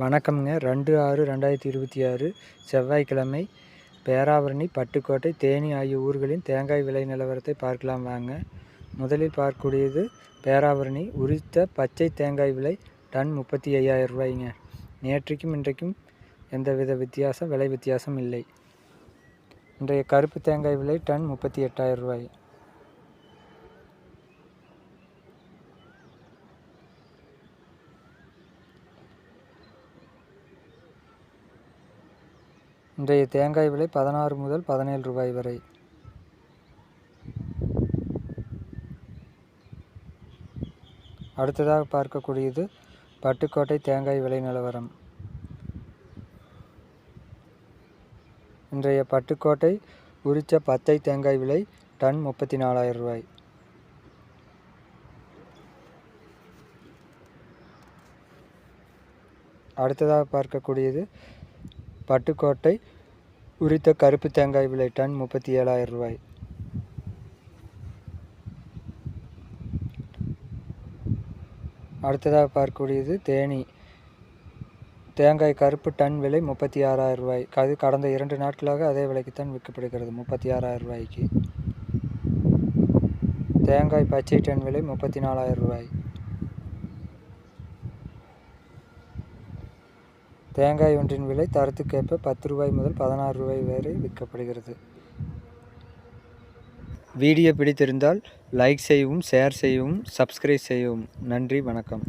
வணக்கம்ங்க. 2/6/2026 செவ்வாய்க்கிழமை. பேராவூரணி, பட்டுக்கோட்டை, தேனி ஆகிய ஊர்களின் தேங்காய் விலை நிலவரத்தை பார்க்கலாம் வாங்க. முதலில் பார்க்கக்கூடியது பேராவூரணி. உரித்த பச்சை தேங்காய் விலை டன் 35,000 ரூபாய்ங்க. நேற்றைக்கும் இன்றைக்கும் எந்தவித விலை வித்தியாசம் இல்லை. இன்றைய கருப்பு தேங்காய் விலை டன் 38,000 ரூபாய். இன்றைய தேங்காய் விலை 16 முதல் 17 ரூபாய் வரை. அடுத்ததாக பார்க்கக்கூடியது பட்டுக்கோட்டை தேங்காய் விலை நிலவரம். இன்றைய பட்டுக்கோட்டை உரித்த பச்சை தேங்காய் விலை டன் 34,000 ரூபாய். அடுத்ததாக பார்க்கக்கூடியது பட்டுக்கோட்டை உரித்த கருப்பு தேங்காய் விலை டன் 37,000 ரூபாய். அடுத்ததாக பார்க்கக்கூடியது தேனி. தேங்காய் கருப்பு டன் விலை 36,000 ரூபாய். அது கடந்த 2 நாட்களாக அதே விலைக்குத்தான் விற்கப்படுகிறது, 36,000 ரூபாய்க்கு. தேங்காய் பச்சை டன் விலை 34,000 ரூபாய். தேங்காய் ஒன்றின் விலை தரத்துக்கேற்ப 10 ரூபாய் முதல் 16 ரூபாய் வரை விற்கப்படுகிறது. வீடியோ பிடித்திருந்தால் லைக் செய்யவும், ஷேர் செய்யவும், சப்ஸ்கிரைப் செய்யவும். நன்றி, வணக்கம்.